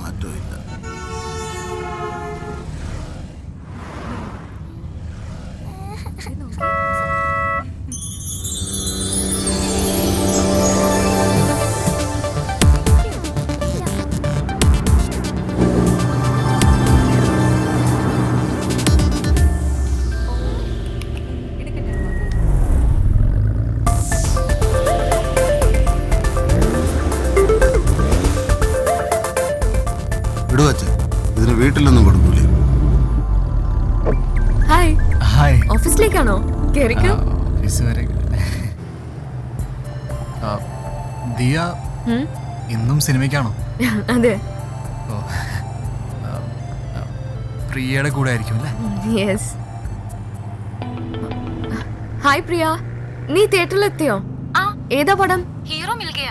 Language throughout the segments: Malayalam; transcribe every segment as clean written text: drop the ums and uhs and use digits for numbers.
മാറ്റവും ഇല്ല. ഇടുവച്ച ഇതിന് വീട്ടിലൊന്നും കൊടുക്കൂലേ? Hi hi. ഓഫീസിലേക്കാണോ? കേറിക്കോ. ഓഫീസ് വരെ. ദിയ ഇന്നും സിനിമയ്ക്കാണോ? അതെ. ഓ, പ്രിയയുടെ കൂടെ ആയിരിക്കും അല്ലേ? യെസ്. ഹായ് പ്രിയ, നീ തിയേറ്ററിലെത്തിയോ? ഏതാ പടം? ഹീറോ മിൽഗയ.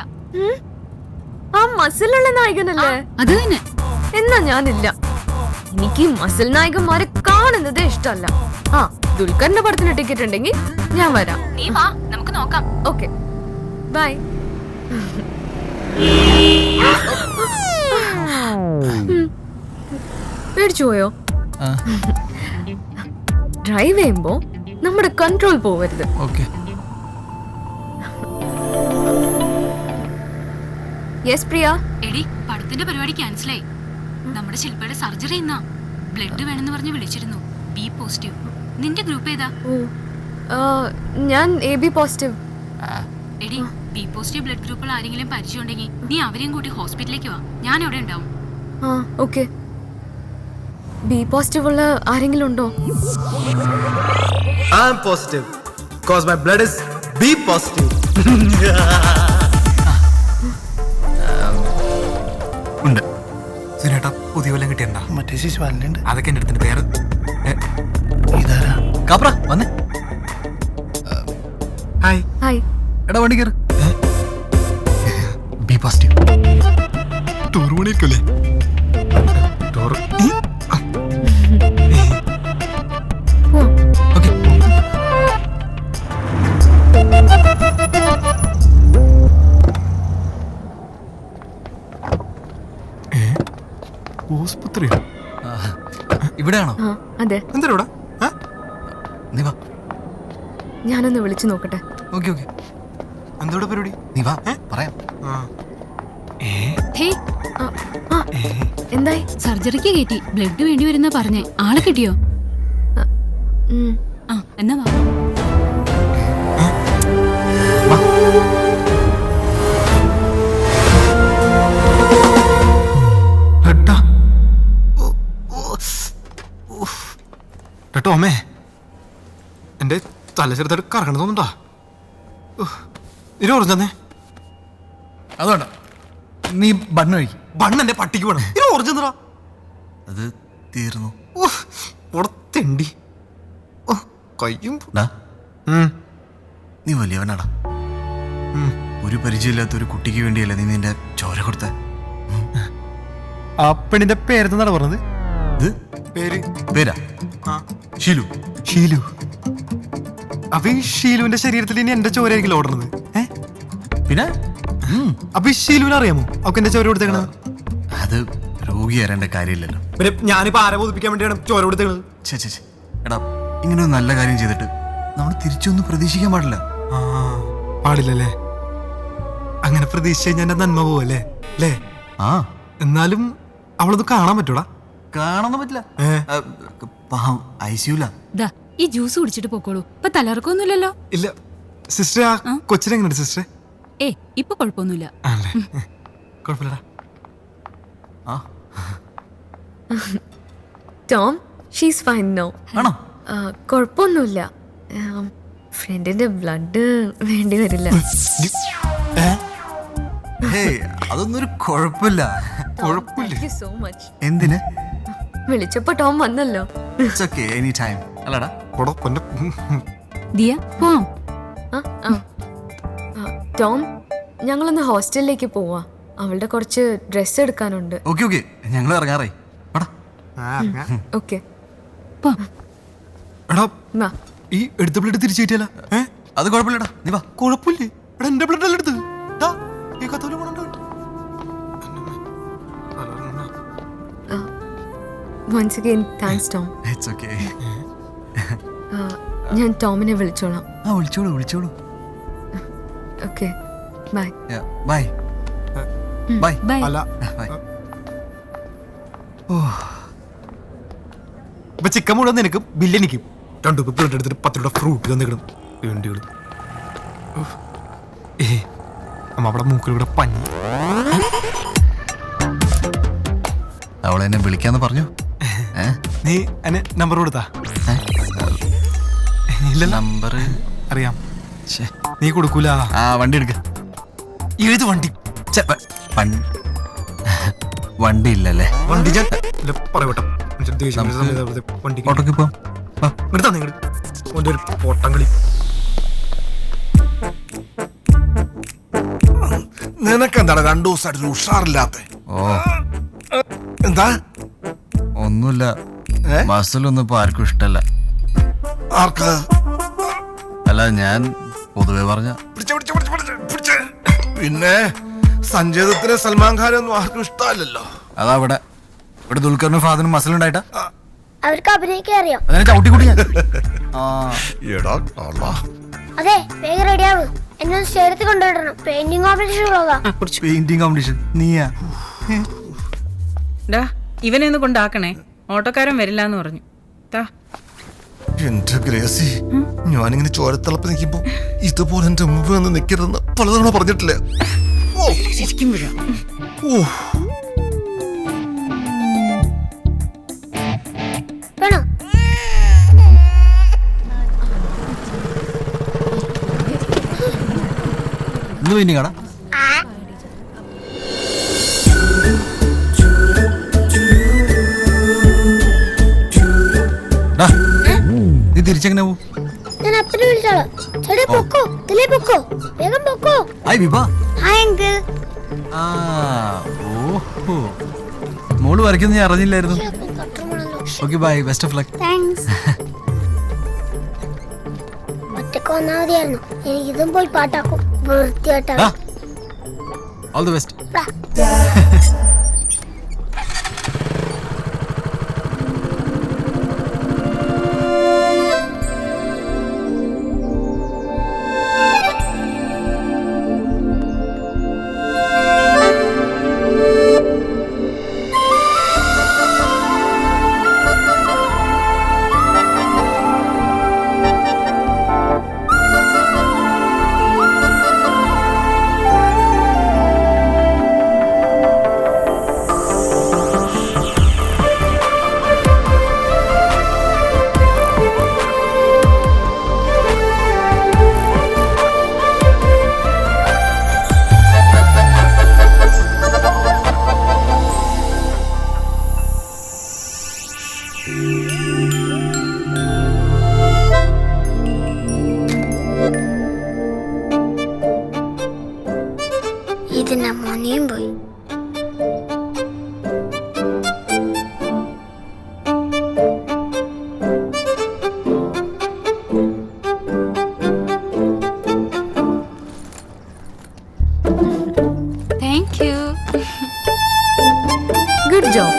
ആ മസിലുള്ള നായകനല്ലേ? അത് തന്നെ. എന്നാ ഞാനില്ല. എനിക്ക് മസിൽ നായകന്മാരെ കാണുന്നത് ഇഷ്ടമല്ല. ആ ദുൽഖറിന്റെ പടത്തിന് ടിക്കറ്റ് ഉണ്ടെങ്കിൽ ഞാൻ വരാം. നീ വാ, നമുക്ക് നോക്കാം. Okay bye. പേടിച്ചു പോയോ? ഡ്രൈവ് ചെയ്യുമ്പോ നമ്മുടെ കൺട്രോൾ പോവരുത്. ഓക്കെ. യെസ് പ്രിയ. എടി, പടത്തിന്റെ പരിപാടി ക്യാൻസലായി. നമ്മുടെ ശില്പയുടെ സർജറി ഇന്നാ. ബ്ലഡ് വേണമെന്ന് പറഞ്ഞ് വിളിച്ചിരുന്നു. B positive. നിന്റെ ഗ്രൂപ്പ് ഏതാ? ഞാൻ AB പോസിറ്റീവ്. എടി, ബി പോസിറ്റീവ് ബ്ലഡ് ഗ്രൂപ്പുകൾ ആരെങ്കിലും പരിചയമുണ്ടെങ്കിൽ നീ അവരെയും കൂട്ടി ഹോസ്പിറ്റലിലേക്ക് വാ. ഞാൻ അവിടെ ഉണ്ടാവും. ഓക്കെ. ബി പോസിറ്റീവ് ഉള്ള ആരെങ്കിലും ഉണ്ടോ? I am positive because my blood is B positive. ഉണ്ട്. സുനേട്ടാ പുതിയ വല്ലതും കിട്ടിയണ്ടാ? മറ്റേ ശിശുപാലനുണ്ട്. അതൊക്കെ എൻ്റെ അടുത്തിന്റെ പേര്. ഇതാരാ? കാപ്ര വന്നേ. ഹായ്. ഹായ്. എടാ വണ്ടി കയറ്. B positive. ടൂർ പണിയിരിക്കല്ലേ? ടൂർ. ഓക്കെ. ആശുപത്രിയോ? ഇവിടെയാണോ? അതെ. എന്താ ഇവിടെ? നീ വാ. ഞാനൊന്ന് വിളിച്ചു നോക്കട്ടെ. Okay okay. എന്താ ഇവിടെ പരിപാടി? നീ വാ പറയാം. ഹേ, എന്തായി? സർജറിക്ക് കയറ്റി. ബ്ലഡ് വേണ്ടി വരുന്ന പറഞ്ഞേ. ആളെ കിട്ടിയോ? എന്നാ വാ. കേട്ടോ അമ്മേ, എന്റെ തല ചെറുതായിട്ട് കറങ്ങണ തോന്നുന്നുണ്ടാ. ഇത് ഓറഞ്ച് തന്നെ. അതുകൊണ്ട നീ ബണ്ണ് കഴിക്കും. ബണ്ണെന്റെ പട്ടിക്ക് വേണം. ഇത് ഓറഞ്ച് എന്താ? അത് തീർന്നു. തെണ്ടി കയ്യും. നീ വലിയവനാടാ. ഒരു പരിചയമില്ലാത്ത ഒരു കുട്ടിക്ക് വേണ്ടിയല്ലേ നീ നിന്റെ ചോര കൊടുത്ത. ആ പെണ്ണിന്റെ പേരെന്താ പറഞ്ഞത്? പേരാ ഷീലു. ഷീലു. അപ്പൊ ഈ ഷീലുവിന്റെ ശരീരത്തിൽ ഇനി എന്റെ ചോരയായിരിക്കും ഓടുന്നത്? പിന്നെ അപ്പൊ ഈ ഷീലുവിനെ അറിയാമോ അവക്ക് എന്റെ ചോര കൊടുത്തേക്കണത്? അത് രോഗി അറിയേണ്ട കാര്യമില്ലല്ലോ. പിന്നെ ഞാനിപ്പോ ആരെ ബോധിപ്പിക്കാൻ വേണ്ടിയാണ് ചോര കൊടുത്തേക്കണത്? എടാ, ഇങ്ങനെ ഒരു നല്ല കാര്യം ചെയ്തിട്ട് നമ്മൾ തിരിച്ചൊന്നും പ്രതീക്ഷിക്കാൻ പാടില്ല. പാടില്ലല്ലേ? അങ്ങനെ പ്രതീക്ഷിച്ച് ഞാൻ നന്മ പോവല്ലേ അല്ലേ? എന്നാലും അവളത് കാണാൻ പറ്റൂടാ? കാണാൻ പറ്റില്ല. ഐസിയുല. ഈ ജ്യൂസ് കുടിച്ചിട്ട് പോക്കോളൂ. ഇപ്പൊ തലർക്കൊന്നുമില്ലല്ലോ. ഇല്ല സിസ്റ്റർ. ആ കൊച്ചിനെങ്ങനെയുണ്ട് സിസ്റ്ററെ? ഇപ്പൊ കുഴപ്പമൊന്നുമില്ല. കുഴപ്പമില്ലടാ. Tom, she's fine no. ആണോ? കുഴപ്പമൊന്നുമില്ല. ഫ്രണ്ടിന്റെ ബ്ലഡ് വേണ്ടി വരില്ല. അതൊന്നും ഒരു കുഴപ്പമില്ല. So much. എന്തിന്? വിളിച്ചപ്പോ ടോം വന്നല്ലോ. എനി ടൈം അല്ലടാ. ദിയ പോവാം. ടോം, ഞങ്ങളൊന്ന് ഹോസ്റ്റലിലേക്ക് പോവാ. അവളുടെ കുറച്ച് ഡ്രസ് എടുക്കാനുണ്ട്. ഓക്കെ ഞങ്ങൾ ഇറങ്ങാറായി. ഓക്കെ ഈ എടുത്ത ബ്ലഡ് തിരിച്ചു കിട്ടിയല്ല? അത് കുഴപ്പമില്ലടാ, നീ വാ. കുഴപ്പമില്ലേ? എടാ എന്റെ ബ്ലഡ് അല്ല എടുത്തത്. Once again thanks Tom. It's okay. ഞാൻ ടോമിനെ വിളിച്ചോളാം. ആ വിളിച്ചോളൂ. Okay bye. Bye bye bye. അല്ല ബൈ. ഇപ്പൊ ചിക്കൻ മുഴുവൻ നിനക്കും ബില്ലെനിക്കും 2 പ്ലേറ്റ് എടുത്തിട്ട് 10 രൂപ ഫ്രൂട്ട് തന്നിക്കണം വേണ്ടിയുള്ളൂ. അമ്മ അവിടെ മൂക്കിലൂടെ പഞ്ഞി. അവളെന്നെ വിളിക്കാന്ന് പറഞ്ഞു. നീ എന്നെ നമ്പർ കൊടുത്താ? ഇല്ലല്ലോ. നമ്പർ അറിയാം. നീ കൊടുക്കൂല. ആ വണ്ടി എടുക്ക. ഏത് വണ്ടി? വണ്ടി ഇല്ലല്ലേ? വണ്ടി ഞാൻ പറയട്ടെ. വണ്ടി ഓട്ടോക്ക് പോവാം. എടുത്താ നിങ്ങൾ ഒരു പോട്ടം കളി. നിനക്കെന്താണ് 2 ദിവസമായിട്ട് ഉഷാറില്ലാത്ത? ഓ എന്താ? ഒന്നുമില്ല. ബസ്സിലൊന്നും ഇപ്പൊ ആർക്കും ഇഷ്ടല്ല. ആർക്ക്? അല്ല ഞാൻ പൊതുവെ പറഞ്ഞ. പിന്നെ സഞ്ജയദത്തിന് സൽമാൻ ഖാൻ ഒന്നും ആർക്കും ഇഷ്ടമല്ലല്ലോ. അതാ ഇവിടെ ദുൽഖറിനും ഫാദറിനും മസിലുണ്ടായിട്ടാ. അവർക്ക് അഭിനയിക്കാൻ അറിയാം. അതിനെ ചവിട്ടിക്കൂടി ഞാൻ. എടാ കള്ളാ. അതെ വേഗം റെഡിയാവും. എന്നെ സ്റ്റേഡിയത്തിൽ കൊണ്ടുവിടണം. പെയിന്റിംഗ് കോമ്പറ്റീഷൻ ഉള്ളതാ. Painting competition. നീയാ? ഇവനെ ഒന്ന് കൊണ്ടാക്കണേ, ഓട്ടോക്കാരൻ വരില്ല എന്ന് പറഞ്ഞു. എന്റെ ഗ്രേസി, ഞാനിങ്ങനെ ചോരത്തിളപ്പ് നിൽക്കുമ്പോ ഇതുപോലെ എന്റെ മുമ്പ് വന്ന് നിൽക്കരുതെന്ന് പലതവണ പറഞ്ഞിട്ടില്ലേ? വേണോ? ഇന്ന് പിന്നെ കട നീ തിരിച്ചെങ്ങനെ പോവും? ഞാൻ അപ്പനെ വിളിച്ചോളാം. ചേട്ടാ പൊക്കോ, ഇതിലേ പൊക്കോ, വേഗം പൊക്കോ. ഹായ് വിഭ. Hi uncle. ഓഹോ, മോള് വരയ്ക്കുന്ന ഞാൻ അറിഞ്ഞില്ലായിരുന്നു. Okay bye, best of luck. Thanks. ഒറ്റക്ക് വന്നാ മതിയായിരുന്നു. എനിക്കിതും പോയി പാട്ടാക്കും. വൃത്തിയായിട്ടാ. All the best. ഇതിന്റെ മോനെയും പോയി. Thank you. Good job.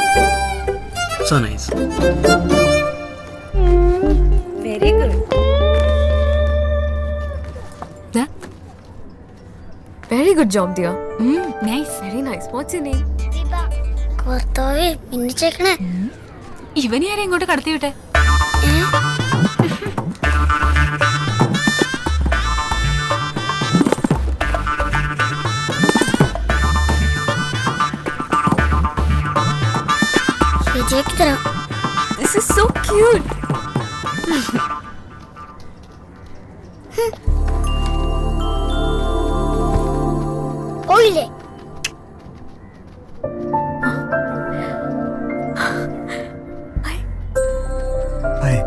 So nice. Very good. Very good job dear. Nice. Very nice. What's your name? കർത്താവേ പിന്നിച്ചേക്കണേ. ഇവനെ ആരെ ഇങ്ങോട്ട് കടത്തിവിട്ടെ? ശരിയാക്കി തരാം. This is so cute. പോയില്ലേ? ഹായ്.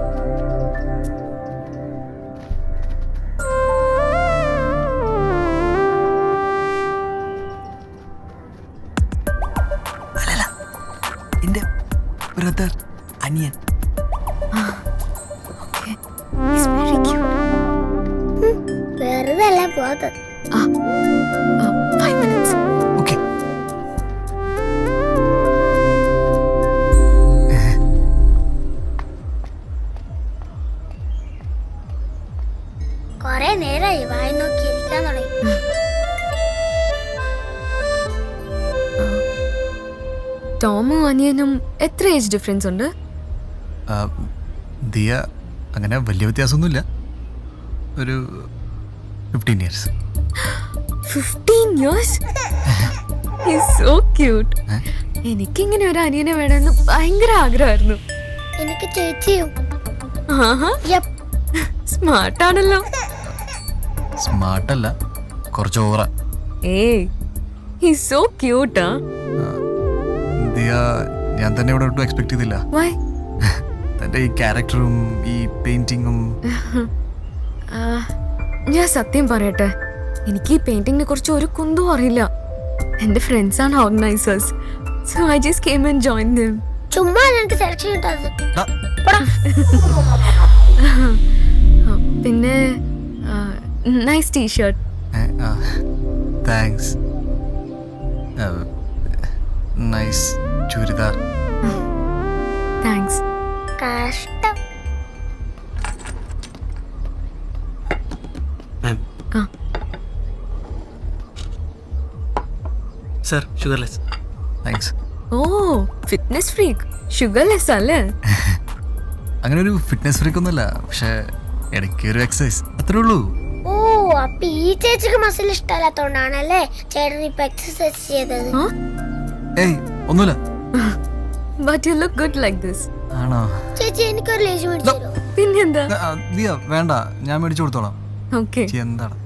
അല്ലല്ല, എന്റെ ബ്രദർ, അനിയൻ. He's very cute. വെറുതെ അല്ല പോകാത്തത്. 5 minutes. ഓക്കെ. ടോമും അനിയനും എത്ര ഏജ് ഡിഫറൻസ് ഉണ്ട്? ദിയ അങ്ങനെ വലിയ വ്യത്യാസമൊന്നുമില്ല, ഒരു 15 years. 15 years? He's so cute. എനിക്കിങ്ങനെ ഒരു അനിയനെ വേണമെന്ന് ഭയങ്കര ആഗ്രഹമായിരുന്നു. എനിക്ക് ചേച്ചിയും. ആഹാ, യപ്പ്. സ്മാർട്ടാണല്ലോ. സ്മാർട്ടല്ല, കുറച്ച് ഓവറാ. ഏയ്, he's so cute. ദിയ ഞാൻ തന്നെ ഇവിടെ ഒട്ടും എക്സ്പെക്ട് ചെയ്തില്ല. Why? തൻ്റെ ഈ ക്യാരക്ടറും ഈ പെയിന്റിങ്ങും. ഞാൻ സത്യം പറയട്ടെ, എനിക്ക് ഈ പെയിന്റിങ്ങിനെ കുറിച്ച് ഒരു കുന്തവും അറിയില്ല. എന്റെ ഫ്രണ്ട്സ് ആണ് organisers, so I just came and join them. ചുമ്മാ എനിക്ക് സെലക്ഷൻ കിട്ടാതെ. പിന്നെ nice T shirt. Thanks. Nice churidar. Thanks. കഷ്ടം. മാം ആ, sir sugarless. Thanks. Oh fitness freak, sugarless അല്ലേ? അങ്ങനെ ഒരു ഫിറ്റ്നസ് ഫ്രീക്ക് ഒന്നുമല്ല, പക്ഷെ ഇടയ്ക്ക് ഒരു എക്സസൈസ് അത്രേ ഉള്ളൂ. ഓ അപ്പൊ ഈ ചേച്ചിക്ക് മസിൽ ഇഷ്ടമല്ലാത്തോണ്ടാണല്ലേ ചേട്ടൻ ഇപ്പൊ എക്സസൈസ് ചെയ്തത്. ഏയ് ഒന്നുമില്ല. But you look good like this. ആണോ? ചേച്ചി എനിക്കൊരു ലേശം മേടിച്ചു തരുമോ? പിന്നെന്താ? ദിയ വേണ്ട, ഞാൻ മേടിച്ചു കൊടുത്തോളാം. ഓക്കെ. എന്താണ്?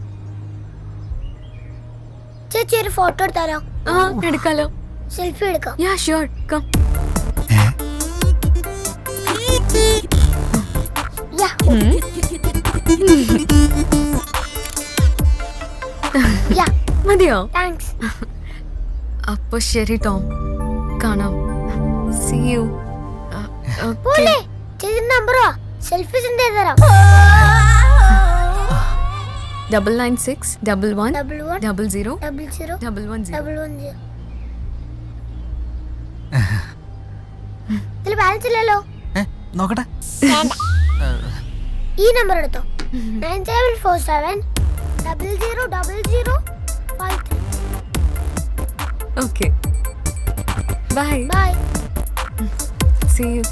ചേച്ചി ഒരു ഫോട്ടോ എടുത്താലോ? ആ എടുക്കാലോ. സെൽഫി എടുക്കാം. Yeah sure, come. യാ. യാ. മതിയോ? താങ്ക്സ്. അപ്പൊ ശരി ടോം, കാണാം. See you. പോലെ ചേച്ചി നമ്പറോ സെൽഫി സെൻഡ് ചെയ്ത് തരാം. 996 11 11 00 00 110. 110. ഇതിൽ ബാലൻസ് ഇല്ലല്ലോ. നോക്കട്ടെ. വേണ്ട. ഈ നമ്പർ എടുത്തോ. 9747 0000 53. Okay. Bye. Bye. See you.